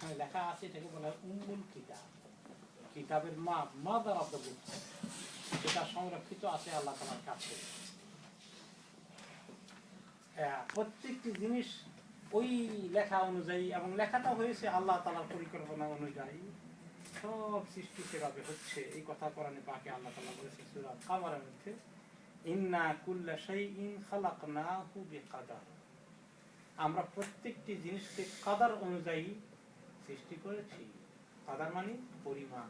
যেখানে লেখা আছে এটাকে বলা হয় উম্মুল কিতাব, কিতাবের মা, মাদার অফ দ্য বুক, যেটা সংরক্ষিত আছে আল্লাহ তাআলার কাছে। প্রত্যেকটি জিনিস ওই লেখা অনুযায়ী, এবং লেখাটা হয়েছে আল্লাহ তাআলার পরিকল্পনা অনুযায়ী। সব সৃষ্টি সেভাবে হচ্ছে, এই কথা কোরআনে পাকে আল্লাহ তাআলা বলেছেন সূরা কামারের মধ্যে, ইন্না কুল্লা শাইইন খালাকনাহু বিকাদার। আমরা প্রত্যেকটি জিনিসকে কাদার অনুযায়ী সৃষ্টি করেছি। কাদার মানে পরিমাণ।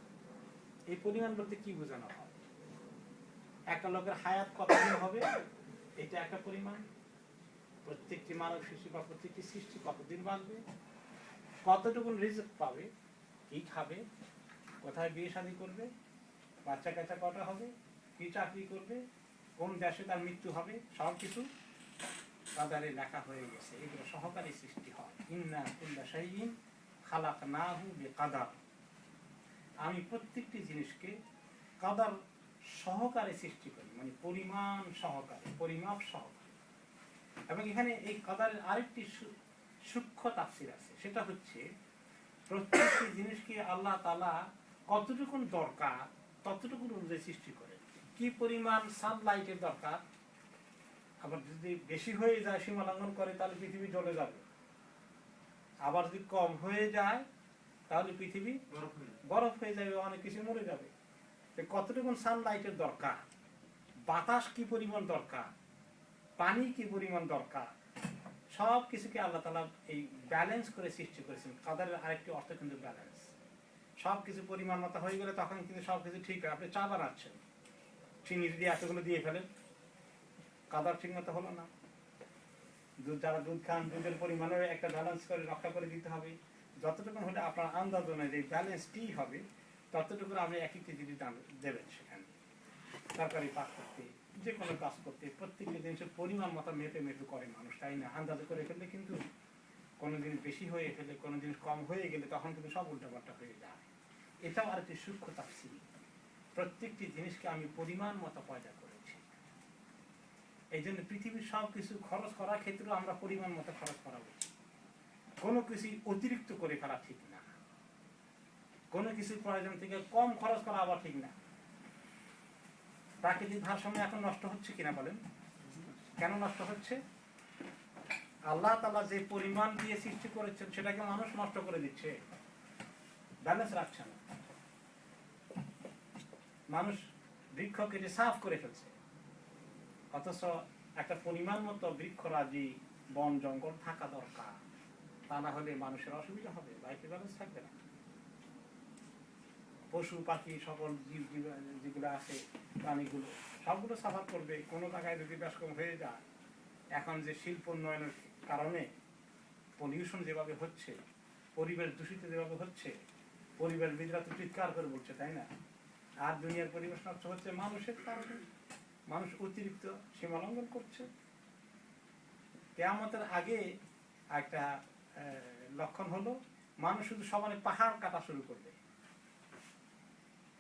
এই পরিমাণ বলতে কি বোঝানো হয়? একটা লোকের হায়াত কতদিন হবে, এটা একটা পরিমাণ। প্রত্যেকটি মানব শিশু বা প্রত্যেকটি সৃষ্টি কতদিন বাঁচবে, কতটুকু রিজিক পাবে, কি খাবে, কোথায় বিয়ে শাদী করবে, বাচ্চা কাচ্চা কটা হবে, কি চাকরি করবে, কোন দেশে তার মৃত্যু হবে, সব কিছু কাদারে লেখা হয়ে গেছে। এগুলো সহকারী সৃষ্টি হয়। ইন্না কুল্লা শাইইন খালাকনাহু বিকাদার। আমি প্রত্যেকটি জিনিসকে কাদার সহকারে সৃষ্টি করি, মানে পরিমাণ সহকারে, পরিমাপ সহকারে। এবং এখানে এই কাদারের আরেকটি সূক্ষ্ম তাফসীর আছে, সেটা হচ্ছে প্রত্যেকটি জিনিসকে আল্লাহ তাআলা কতটুকু দরকার ততটুকু অনুযায়ী সৃষ্টি করে। কি পরিমাণ সানলাইটের দরকার, আবার যদি বেশি হয়ে যায়, সীমা লঙ্ঘন করে, তাহলে পৃথিবী জ্বলে যাবে। আবার যদি কম হয়ে যায় তাহলে পৃথিবী বরফ হয়ে যাবে, অনেক কিছু মরে যাবে। কতটুকু সানলাইটের দরকার, বাতাস কি পরিমাণ দরকার, পানি কি পরিমাণ দরকার, সব কিছুকে আল্লাহ তাআলা এই ব্যালেন্স করে সৃষ্টি করেছেন। কাদারের আরেকটি অর্থ কিন্তু ব্যালেন্স। সব কিছু পরিমাণ মতো হয়ে গেলে তখন কিন্তু সব কিছু ঠিক হয়। আপনি চা বানাচ্ছেন, চিনি যদি এতগুলো দিয়ে ফেলেন, কাদার ঠিক মতো হলো না। যারা দুধ খান, দুধের পরিমাণে একটা ব্যালেন্স করে রক্ষা করে দিতে হবে। যতটুকু হলে আপনার আন্দাজ অনুযায়ী ব্যালেন্স কি হবে, ততটুকু আপনি এক একটি জিনিস দেবেন সেখানে। তরকারি পাক করতে, যে কোনো কাজ করতে, প্রত্যেকটি জিনিসের পরিমাণ মতো মেপে মেপে করে মানুষ, তাই না? আন্দাজে করে ফেললে কিন্তু কোনো জিনিস বেশি হয়ে ফেলে, কোনো জিনিস কম হয়ে গেলে তখন কিন্তু সব উল্টাপাল্টা হয়ে যায়। এটাও আরেকটি সূক্ষ্ম তাফসীর। প্রত্যেকটি জিনিসকে আমি পরিমাণ মতো পয়দা করেছি। এই জন্য পৃথিবীর সব কিছু খরচ করার ক্ষেত্রেও আমরা পরিমাণ মতো খরচ করা উচিত। কোনো কিছু অতিরিক্ত করে ফেলা ঠিক না, কোনো কিছুর প্রয়োজন থেকে কম খরচ করা আবার ঠিক না। প্রাকৃতিক ভারসাম্য এখন নষ্ট হচ্ছে কিনা বলেন? কেন নষ্ট হচ্ছে? আল্লাহ তাআলা যে পরিমাণ দিয়ে সৃষ্টি করেছেন সেটাকে মানুষ নষ্ট করে দিচ্ছে, ব্যালেন্স রাখছে না। মানুষ বৃক্ষ কেটে সাফ করে ফেলছে, অথচ একটা পরিমাণ মতো বৃক্ষরাজি, বন জঙ্গল থাকা দরকার। তা না হলে মানুষের অসুবিধা হবে, লাইফে ব্যালেন্স থাকবে না। পশু পাখি সকল জীব যেগুলো আছে, প্রাণীগুলো সবগুলো সাফার করবে। কোনো জায়গায় যদি বেশ কম হয়ে যায়, এখন যে শিল্প উন্নয়নের কারণে পলিউশন যেভাবে হচ্ছে, পরিবেশ দূষিত যেভাবে হচ্ছে, পরিবেশবিদরা তো চিৎকার করে বলছে, তাই না? আর দুনিয়ার পরিবেশ নষ্ট হচ্ছে মানুষের কারণে। মানুষ অতিরিক্ত সীমা লঙ্ঘন করছে। কিয়ামতের আগে একটা লক্ষণ হলো, মানুষ শুধু সমানে পাহাড় কাটা শুরু করবে।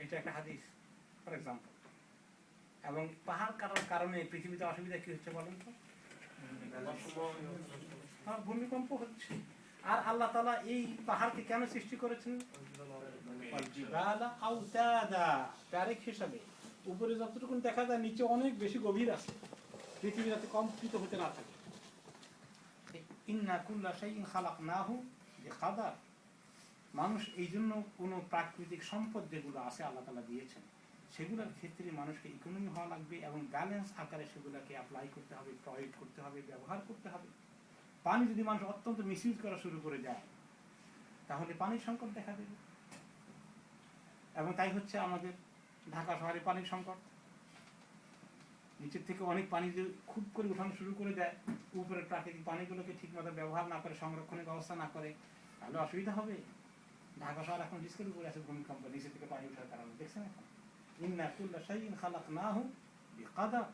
এটা একটা হাদিস ফর এক্সাম্পল। এবং পাহাড় কাটার কারণে পৃথিবীতে অসুবিধা কি হচ্ছে বলেন তো? ভূমিকম্প হচ্ছে। আর আল্লাহ তাআলা এই পাহাড়কে কেন সৃষ্টি করেছেন? তারিখ হিসাবে উপরে যতটুকু দেখা যায়, নিচে অনেক বেশি গভীর আছে, পৃথিবী যাতে কম্পিত হতে না থাকে। ইন্না কুল্লা শাইইন খালাকনাহু বিকাদার। মানুষ এই জন্য কোনো প্রাকৃতিক সম্পদ যেগুলো আছে আল্লাহ তাআলা দিয়েছেন, সেগুলোর ক্ষেত্রে মানুষকে ইকোনমি হওয়া লাগবে এবং ব্যালেন্স আকারে সেগুলোকে অ্যাপ্লাই করতে হবে, প্রয়োগ করতে হবে, ব্যবহার করতে হবে। পানি যদি মানুষ অত্যন্ত মিসইউজ করা শুরু করে যায়, তাহলে পানির সংকট দেখা দেবে। এবং তাই হচ্ছে আমাদের ঢাকা শহরে পানির সংকট। নিচের থেকে অনেক পানি যদি খুব করে উঠানো শুরু করে দেয়, উপরের প্রাকৃতিক পানিগুলোকে ঠিকমতো ব্যবহার না করে, সংরক্ষণের ব্যবস্থা না করে, তাহলে অসুবিধা হবে। ঢাকা শহর এখন রিস্কের উপরে আছে ভূমিকম্প, নিচে থেকে পানি ওঠার কারণে। দেখছেন এখন, ইন্না কুল্লা শাইইন খালাকনাহু বিকাদার।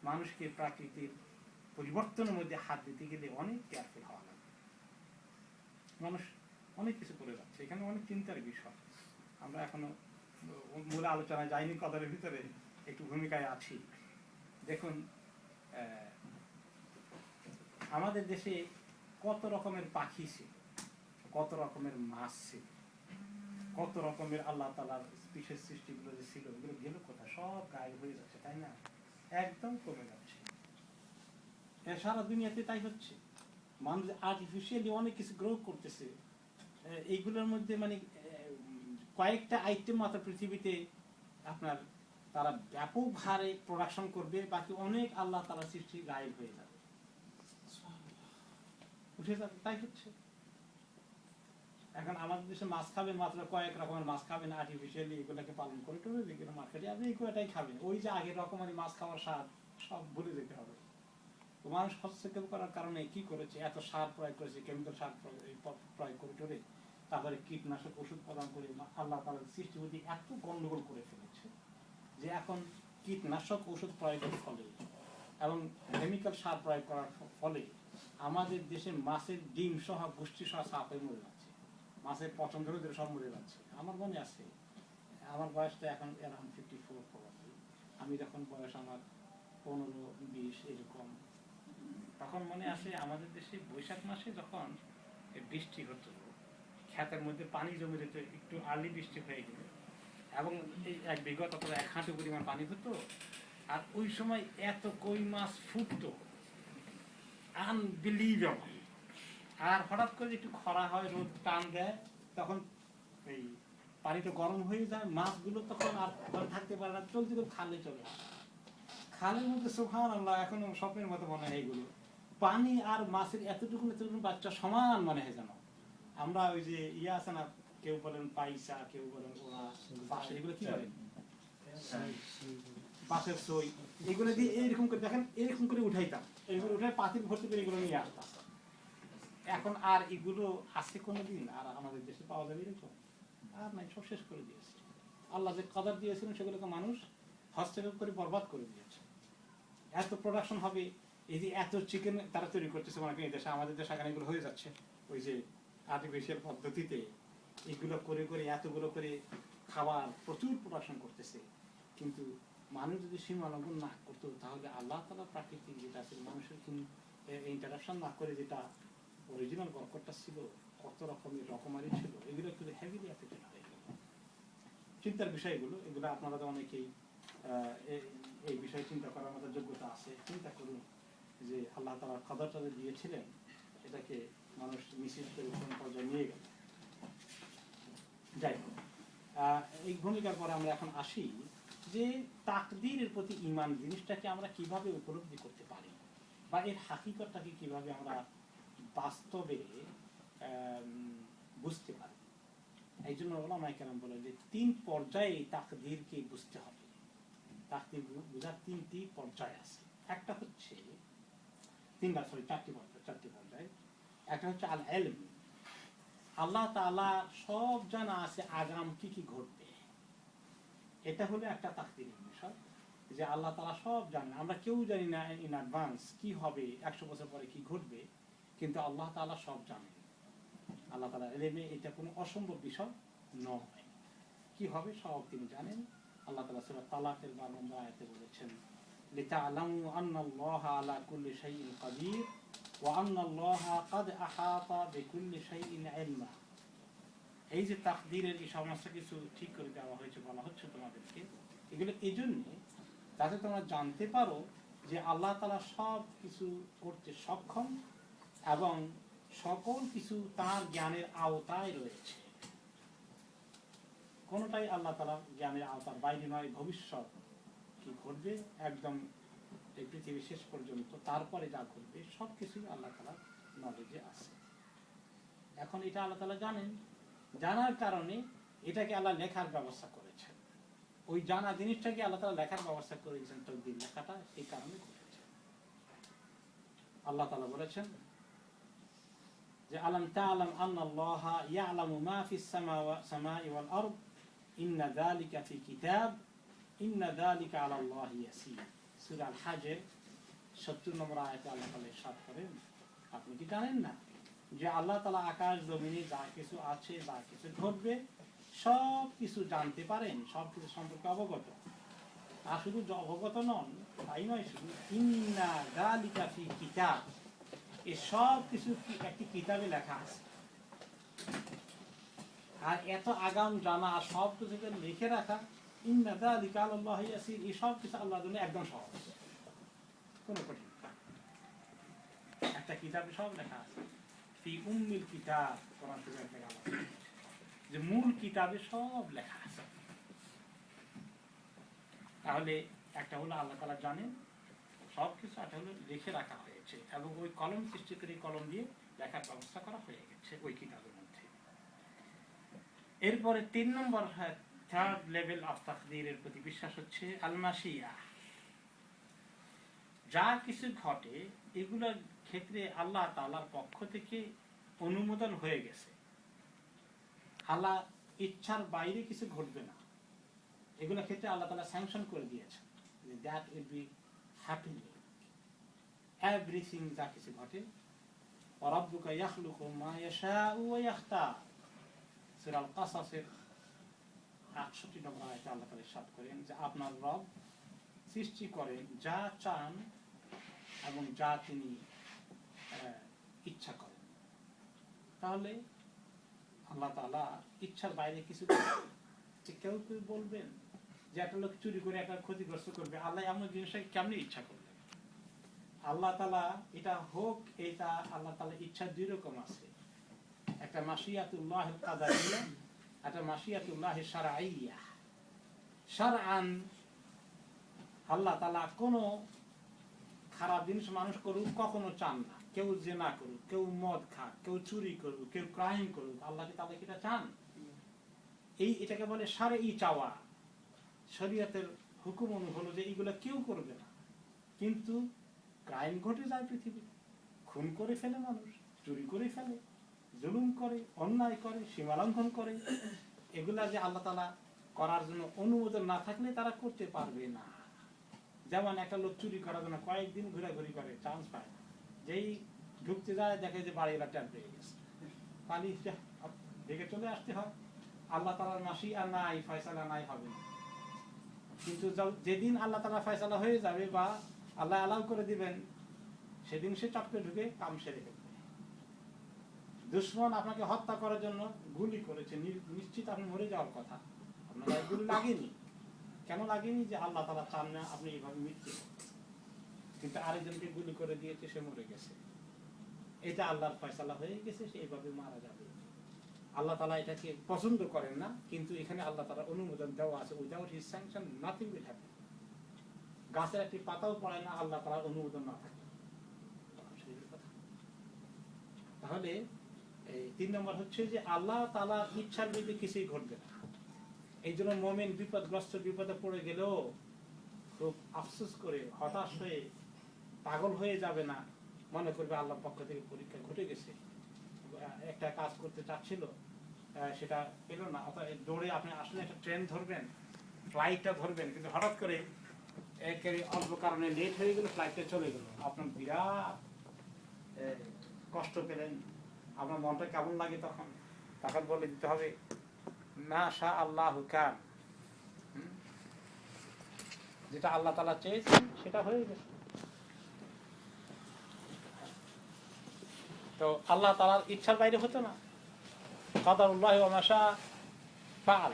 মানুষকে প্রাকৃতিক পরিবর্তনের মধ্যে হাত দিতে গেলে অনেক কেয়ারফুল হওয়া লাগবে। মানুষ অনেক কিছু করে যাচ্ছে, এখানে অনেক চিন্তার বিষয়। আমরা এখনো মূল আলোচনায় যাইনি, কদরের ভিতরে একটু ভূমিকায় আছি। দেখুন, আমাদের দেশে কত রকমের পাখি ছিল, কত রকমের মাছ ছিল, কত রকমের আল্লাহ তাআলার বিশেষ সৃষ্টিগুলো যে ছিল ওগুলো গেল কোথায়? সব গায়েব হয়ে যাচ্ছে, তাই না? একদম কমে যাচ্ছে। সারা দুনিয়াতে তাই হচ্ছে। মানুষ আর্টিফিশিয়ালি অনেক কিছু গ্রো করতেছে, এইগুলোর মধ্যে মানে কয়েকটা আইটেম মাত্র পৃথিবীতে আপনার তারা ব্যাপক হারে প্রোডাকশন করবে, বাকি অনেক আল্লাহ তাআলার সৃষ্টি গায়েব হয়ে যাবে, উঠে যাবে। তাই হচ্ছে। এখন আমাদের দেশে মাছ খাবেন মাত্র কয়েক রকমের মাছ খাবেন আর্টিফিশিয়ালি, এগুলোকে পালন করে টোরে যেগুলো মার্কেটে আপনি এগুলোটাই খাবেন। ওই যে আগের রকমারি মাছ খাওয়ার স্বাদ সব ভুলে যেতে হবে। তো মানুষ হস্তক্ষেপ করার কারণে কি করেছে? এত সার প্রয়োগ করেছে, কেমিক্যাল সার প্রয়োগ করে টোরে, তারপরে কীটনাশক ওষুধ প্রদান করে আল্লাহ তাআলার সৃষ্টির প্রতি এত গন্ডগোল করে ফেলেছে যে এখন কীটনাশক ওষুধ প্রয়োগের ফলে এবং কেমিক্যাল সার প্রয়োগ করার ফলে আমাদের দেশে মাছের ডিম সহ গোষ্ঠী সহ সাপ হয়ে মরে যাচ্ছে, মাছের পচন ধরে ধরে সব মরে যাচ্ছে। আমার মনে আছে, আমার বয়সটা এখন অ্যারাউন্ড 54 প্রবাবলি। আমি যখন বয়স আমার 15-20 এরকম, তখন মনে আছে আমাদের দেশে বৈশাখ মাসে যখন বৃষ্টি হতো, ক্ষেতের মধ্যে পানি জমে যেত, একটু আর্লি বৃষ্টি হয়ে গেল এবং এই এক বিঘত অথবা 1 হাঁটু পরিমাণ পানি হতো, আর ওই সময় এত কই মাছ ফুটতো, আনবিলিভেবল। আর হঠাৎ করে একটু খরা হয়, রোদ টান দেয়, তখন এই পানিটা গরম হয়ে যায়, মাছগুলো তখন আর ঘরে থাকতে পারে না, চলতে চলতে খালে চলে আসে। খালের মধ্যে সুবহানাল্লাহ এখন স্বপ্নের মতো মনে হয় এগুলো, পানি আর মাছের এতটুকু বাচ্চা সমান মনে হয় যেন। আমরা ওই যে ইয়ে আছে না, কেউ বলেন পাইসা, কেউ বলেন ওরা পাশে, এগুলো কি বলেন পাশের সই, এগুলো দিয়ে এইরকম করে দেখেন, এরকম করে উঠাইতাম, এগুলো উঠে পাতিল ভর্তি করে এগুলো নিয়ে আসতাম। এখন আর এগুলো আছে কোনোদিন? আর আমাদের দেশে পাওয়া যাবে এরকম? আর নাই, সব শেষ করে দিয়েছে। আল্লাহ যে কদর দিয়েছিলেন সেগুলোকে মানুষ হস্তক্ষেপ করে বরবাদ করে দিয়েছে। এত প্রোডাকশন হবে, এই যে এত চিকেন তারা তৈরি করতেছে অনেক দেশে, আমাদের দেশে এখানে এগুলো হয়ে যাচ্ছে ওই যে আর্টিফিশিয়াল পদ্ধতিতে, এগুলো করে করে এতগুলো করে খাবার প্রচুর প্রোডাকশন করতেছে। কিন্তু মানুষ যদি সীমা লঙ্ঘন না করতো, তাহলে আল্লাহ তাআলা প্রাকৃতিক যেটা ছিল, মানুষের ইন্টারাকশন না করে যেটা অরিজিনাল বরকতটা ছিল, কত রকমের রকমারি ছিল, এগুলো একটু হেভিলি অ্যাফেক্টেড হয়ে গেল। চিন্তার বিষয়গুলো এগুলো, আপনারা তো অনেকেই এই বিষয়ে চিন্তা করার মতো যোগ্যতা আছে। চিন্তা করুন যে আল্লাহ তাআলা কদরটা দিয়েছিলেন, এটাকে মানুষ মিসইউজ করে কোন পর্যায়ে নিয়ে গেল। যাই হোক, এই ভূমিকার পরে আমরা এখন আসি যে তাকদীরের প্রতি ঈমান জিনিসটাকে আমরা কিভাবে উপলব্ধি করতে পারি, বা এর হাকিকতটাকে কিভাবে আমরা বাস্তবে বুঝতে পারি। এই জন্য ওলামায়ে কেরাম বলেন যে 3 পর্যায়ে তাকদীরকে বুঝতে হবে। তাকদীর বোঝার 3টি পর্যায় আছে। একটা হচ্ছে 4টি পর্যায়। একটা হচ্ছে আল ইলম, আল্লাহ তাআলা সব জানা আছে আগাম কি কি ঘটবে। এটা হলো একটা তাকদীরের বিষয়, যে আল্লাহ তাআলা সব জানেন, আমরা কেউ জানি না ইন অ্যাডভান্স কি হবে, 100 বছর পরে কি ঘটবে, কিন্তু আল্লাহ তাআলা সব জানেন। আল্লাহ তাআলার ইলমে এটা কোনো অসম্ভব বিষয় নয়, কি হবে সব তিনি জানেন। আল্লাহ তাআলা সূরা তালাকের 12 নম্বর আয়াতে বলেছেন, লিতা'লামু আন্নাল্লাহা আলা কুল্লি শাইইন কাদির ওয়া আন্নাল্লাহা ক্বাদ আহাতা বিকুল্লি শাইইন ইলমা। এই যে তাকদীরের এই সমস্ত কিছু ঠিক করে দেওয়া হয়েছে, বলা হচ্ছে তোমাদেরকে, এগুলো এই জন্য যাতে তোমরা জানতে পারো যে আল্লাহ তাআলা সব কিছু করতে সক্ষম এবং সকল কিছু তার জ্ঞানের আওতায় রয়েছে। কোনটাই আল্লাহ তাআলার জ্ঞানের আওতার বাইরে নয়। ভবিষ্যৎ কি ঘটবে একদম এই পৃথিবী শেষ পর্যন্ত, তারপরে যা ঘটবে সব কিছুই আল্লাহ তাআলার নলেজে আছে। এখন এটা আল্লাহ তাআলা জানেন, জানার কারণে এটাকে আল্লাহ লেখার ব্যবস্থা করেছেন। ওই জানা জিনিসটাকে আল্লাহ তাআলা লেখার ব্যবস্থা করে দিয়েছেন, তকদীর লেখাটা এই কারণে করেছেন। আল্লাহ তাআলা বলেছেন যে আলাম তা'লাম আন্নাল্লাহা ইয়া'লামু মা ফিস সামাই ওয়াল আরদ ইন্না যালিকা ফি কিতাব ইন্না যালিকা আলাল্লাহি ইয়াসির। সূরা আল হাজর 70 নম্বর আয়াতে আল্লাহ তাআলা ইরশাদ করেন, আপনি কি জানেন না যে আল্লাহ তাআলা আকাশ জমিনে যা কিছু আছে, যা কিছু ঘটবে সব কিছু জানতে পারেন, সব কিছু সম্পর্কে অবগত। আর শুধু অবগত নন তাই নয়, শুধু ইন্না যালিকা ফি কিতাব, এই সব কিছু একটি কিতাবে লেখা আছে। আর এত আগাম জানা সব কিছু লিখে রাখা, ইন্না যালিকা আলাল্লাহি ইয়াসির, এই সব কিছু আল্লাহর জন্য একদম সহজ, কোনো কঠিন না। একটা কিতাবে সব লেখা আছে, ফি উম্মিল কিতাব, কোরআন শরীফের লেখা আছে যে মূল কিতাবে সব লেখা আছে। তাহলে একটা হলো আল্লাহ তাআলা জানেন সব কিছু, একটা হলো লিখে রাখা হয়েছে এবং ওই কলম সৃষ্টি করে কলম দিয়ে লেখার ব্যবস্থা করা হয়ে গেছে ওই কিতাবের মধ্যে। এরপরে 3 নম্বর থার্ড লেভেল অফ তাকদীরের প্রতি বিশ্বাস হচ্ছে আল মাশিয়া। যা কিছু ঘটে এগুলোর ক্ষেত্রে আল্লাহ তাআলার পক্ষ থেকে অনুমোদন হয়ে গেছে। আল্লাহ ইচ্ছার বাইরে কিছু ঘটবে না, এগুলোর ক্ষেত্রে আল্লাহ তাআলা স্যাংশন করে দিয়েছেন যে that will be happening, everything যা কিছু ঘটে। রাব্বুকা ইয়াখলুকু মা ইয়াশাউ ওয়া ইয়াখতার, সূরা আল কাসাসের ৬৮ নম্বর আয়াতে আল্লাহ তাআলা ইরশাদ করেন যে আপনার রব সৃষ্টি করেন যা চান এবং যা তিনি ইচ্ছা করেন। তাহলে আল্লাহ তাআলা ইচ্ছার বাইরে কিছু কেউ কেউ বলবেন যে একটা লোক চুরি করে একটা ক্ষতিগ্রস্ত করবে, আল্লাহ এমন জিনিসটাকে কেমনি ইচ্ছা করলেন? আল্লাহ তাআলা এটা হোক, এটা আল্লাহ তাআলা ইচ্ছা দুই রকম আছে, একটা মাশিয়াতুল্লাহ কাদারিয়া, একটা মাশিয়াতুল্লাহ শারঈয়া। শারআন আল্লাহ তাআলা কোনো খারাপ জিনিস মানুষ করুক কখনো চান না, কেউ জিনা করুক, কেউ মদ খাক, কেউ চুরি করুক, কেউ ক্রাইম করুক, আল্লাহ কি তাহলে এটা চান? এটাকে বলে শারঈ চাওয়া, শরীয়তের হুকুম হলো যে এইগুলো কেউ করবে না, কিন্তু ক্রাইম ঘটে যায় পৃথিবী, খুন করে ফেলে মানুষ, চুরি করে ফেলে, জুলুম করে, অন্যায় করে, সীমালঙ্ঘন করে, এগুলা যে আল্লাহ তাআলা করার জন্য অনুমোদন না থাকলে তারা করতে পারবে না। যেমন একটা লোক চুরি করার জন্য কয়েকদিন ঘোরাঘুরি করে, চান্স পায় না, যেই ঢুকতে যায় দেখে যে বাড়িওয়ালা ট্যাপ পেয়ে গেছে, পালিয়ে দেখে চলে আসতে হয়। আল্লাহ তাআলার মাশিয়া নাই, ফয়সালা নাই, হবে না। কিন্তু যেদিন আল্লাহ তাআলা ফয়সালা হয়ে যাবে বা আল্লাহ অ্যালাউ করে দিবেন, সেদিন সে চটকে ঢুকে কাম সেরে ফেলবে। দুশমন আপনাকে হত্যা করার জন্য গুলি করেছে, নিশ্চিত আপনি মরে যাওয়ার কথা, আপনার গুলি লাগেনি। কেন লাগেনি? যে আল্লাহ তাআলা চান না আপনি এইভাবে মৃত্যু, কিন্তু আরেকজনকে গুলি করে দিয়েছে, সে মরে গেছে, এটা আল্লাহর ফয়সালা হয়ে গেছে, সে এইভাবে মারা যাবে। আল্লাহ তাআলা এটাকে পছন্দ করেন না, কিন্তু এখানে আল্লাহ তাআলার অনুমোদন দেওয়া আছে, without his sanction nothing will happen. গাছের একটি পাতাও পড়ে না আল্লাহ তাআলার অনুমোদন না থাকে। তাহলে 3 নম্বর হচ্ছে যে আল্লাহ তাআলার ইচ্ছার বিরুদ্ধে কিছুই ঘটবে না। এই জন্য মুমিন বিপদগ্রস্ত, বিপদে পড়ে গেলেও খুব আফসোস করে, হতাশ হয়ে, পাগল হয়ে যাবে না, মনে করবে আল্লাহর পক্ষ থেকে পরীক্ষা ঘটে গেছে। একটা কাজ করতে চাচ্ছিল, সেটা পেল না, অথবা দৌড়ে আপনি আসলে একটা ট্রেন ধরবেন, ফ্লাইটটা ধরবেন, কিন্তু হঠাৎ করে একেবারে অল্প কারণে লেট হয়ে গেল, ফ্লাইটটা চলে গেল, আপনার বিরাট কষ্ট পেলেন, আপনার মনটা কেমন লাগে তখন? তখন বলে দিতে হবে মা শা আল্লাহু কান, যেটা আল্লাহ তাআলা চেয়েছেন সেটা হয়ে গেছে। তো আল্লাহ তাআলার ইচ্ছার বাইরে হতো না, কাদারুল্লাহ ওয়া মা শা ফাআল,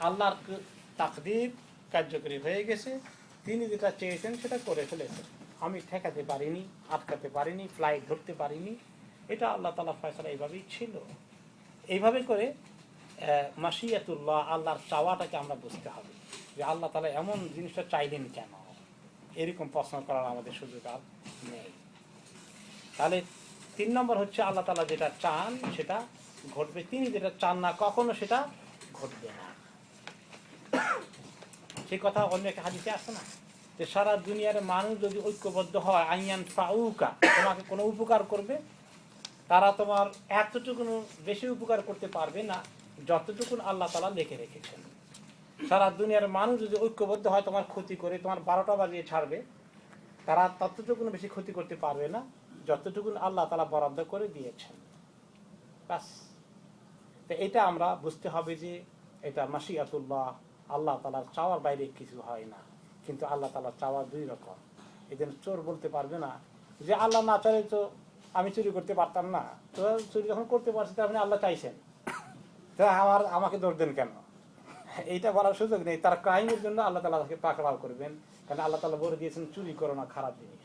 আল্লাহর তাকদীর কার্যকরী হয়ে গেছে, তিনি যেটা চেয়েছেন সেটা করে ফেলেছেন। আমি ঠেকাতে পারিনি, আটকাতে পারিনি, ফ্লাইট ধরতে পারিনি, এটা আল্লাহ তাআলার ফয়সালা এইভাবেই ছিল। এইভাবে করে মাশিয়াতুল্লাহ, আল্লাহর চাওয়াটাকে আমরা বুঝতে হবে যে আল্লাহ তাআলা এমন জিনিসটা চাইলেন কেন, এরকম প্রশ্ন করার আমাদের সুযোগ আর নেই। তাহলে 3 নম্বর হচ্ছে আল্লাহ তাআলা যেটা চান সেটা ঘটবে, তিনি যেটা চান না কখনো সেটা ঘটবে না। সেই কথা অন্য একটা হাদিসে আসছে না, যে সারা দুনিয়ার মানুষ যদি ঐক্যবদ্ধ হয়, আইয়ান ফাউকা, তোমাকে কোনো উপকার করবে, তারা তোমার এতটুকু বেশি উপকার করতে পারবে না যতটুকু আল্লাহ তাআলা লিখে রেখেছেন। সারা দুনিয়ার মানুষ যদি ঐক্যবদ্ধ হয় তোমার ক্ষতি করে, তোমার 12টা বাজিয়ে ছাড়বে, তারা ততটুকু বেশি ক্ষতি করতে পারবে না যতটুকু আল্লাহ তাআলা বরাদ্দ করে দিয়েছেন। বাস, তো এটা আমরা বুঝতে হবে যে এটা মাশিয়াতুল্লাহ, আল্লাহ তাআলার চাওয়ার বাইরে কিছু হয় না। কিন্তু আল্লাহ তাআলার চাওয়া 2 রকম। এই জন্য চোর বলতে পারবে না যে আল্লাহ না চাইলে তো আমি চুরি করতে পারতাম না, তো চুরি যখন করতে পারছি তার মানে আল্লাহ চাইছেন, তো আমাকে দোষ দেন কেন, এইটা বলার সুযোগ নেই। তার ক্রাইমের জন্য আল্লাহ তাআলা তাকে পাকড়াও করবেন, কারণ আল্লাহ তাআলা বলে দিয়েছেন চুরি করো না, খারাপ জিনিস।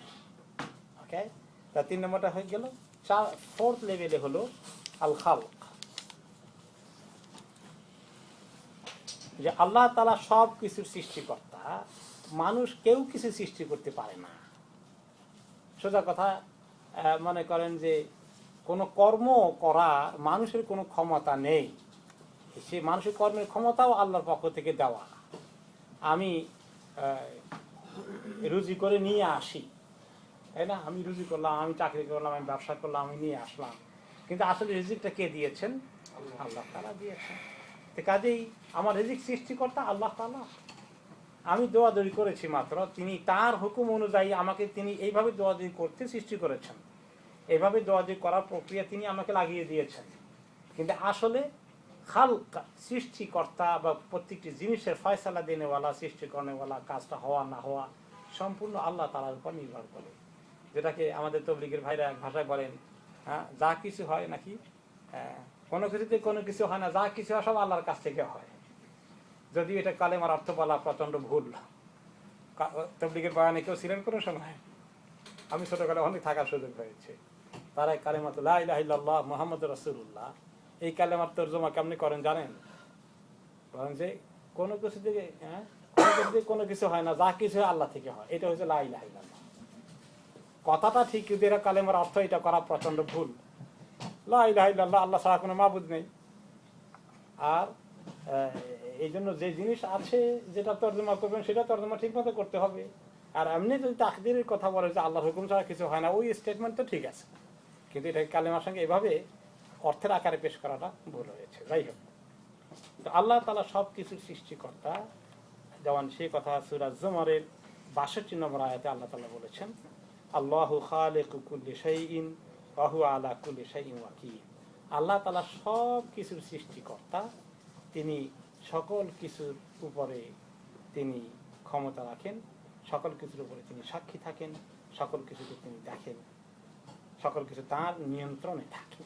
ওকে, তা 3 নম্বরটা হয়ে গেল। 4th লেভেলে হলো আল খালক, যে আল্লাহ তাআলা সব কিছুর সৃষ্টিকর্তা, মানুষ কেউ কিছু সৃষ্টি করতে পারে না। সোজা কথা, মনে করেন যে কোনো কর্ম করা মানুষের কোনো ক্ষমতা নেই, সে মানুষের কর্মের ক্ষমতাও আল্লাহর পক্ষ থেকে দেওয়া। আমি রুজি করে নিয়ে আসি, তাই না? আমি রুজি করলাম, আমি চাকরি করলাম, আমি ব্যবসা করলাম, আমি নিয়ে আসলাম, কিন্তু আসলে রিজিকটা কে দিয়েছেন? আল্লাহ তাআলা দিয়েছেন। তো কাজেই আমার রিজিক সৃষ্টিকর্তা আল্লাহ তাআলা। আমি দোয়াদুরি করেছি মাত্র, তিনি তার হুকুম অনুযায়ী আমাকে তিনি এইভাবে দোয়াদুরি করতে সৃষ্টি করেছেন, এইভাবে দোয়াদুরি করার প্রক্রিয়া তিনি আমাকে লাগিয়ে দিয়েছেন। কিন্তু আসলে খালক, সৃষ্টিকর্তা বা প্রত্যেকটি জিনিসের ফয়সালা দেনেওয়ালা, সৃষ্টি করেনেওয়ালা, কাজটা হওয়া না হওয়া সম্পূর্ণ আল্লাহ তাআলার উপর নির্ভর করে। যেটাকে আমাদের তবলিগের ভাইরা এক ভাষায় বলেন, হ্যাঁ, যা কিছু হয় নাকি, কোনো কিছুতে কোনো কিছু হয় না, যা কিছু হয় সব আল্লাহর কাছ থেকে হয়। যদিও এটা কালেমার অর্থ বলা প্রচণ্ড ভুল। তবলিগের বয়ানে কেউ ছিলেন কোনো সময়, আমি ছোটকালে অনেক থাকার সুযোগ হয়েছে, তারা কালেমাত লা ইলাহা ইল্লাল্লাহ মুহাম্মাদুর রাসূলুল্লাহ, এই কালেমার তরজমা কেমনি করেন জানেন? বলেন যে কোনো কিছু থেকে কোনো কিছু হয় না, যা কিছু হয় আল্লাহ থেকে হয়, এটা হচ্ছে লা ইলাহা ইল্লাল্লাহ। কথাটা ঠিক, কিন্তু এরা কালেমার অর্থ এটা করা প্রচণ্ড ভুল। লা ইলাহা ইল্লাল্লাহ, আল্লাহ ছাড়া কোনো মাবুদ নেই। আর এই জন্য যে জিনিস আছে যেটা তর্জমা করবেন সেটা তর্জমা ঠিক মতো করতে হবে। আর এমনি যদি তাকদীরের কথা বলে যে আল্লাহর হুকুম ছাড়া কিছু হয় না, ওই স্টেটমেন্ট তো ঠিক আছে, কিন্তু এটা কালেমার সঙ্গে এভাবে অর্থের আকারে পেশ করাটা ভুল হয়েছে। যাই হোক, তো আল্লাহ তাআলা সব কিছুর সৃষ্টিকর্তা। যেমন সেই কথা সূরা জুমারের ৬২ নম্বর আয়াতে আল্লাহ তাআলা বলেছেন, আল্লাহু খালিকু কুল্লি শাইইন ওয়া হুয়া আলা কুল্লি শাইইন ওয়াকিল। আল্লাহ তাআলা সব কিছুর সৃষ্টিকর্তা, তিনি সকল কিছুর উপরে তিনি ক্ষমতা রাখেন, সকল কিছুর উপরে তিনি সাক্ষী থাকেন, সকল কিছুকে তিনি দেখেন, সকল কিছু তার নিয়ন্ত্রণে থাকে।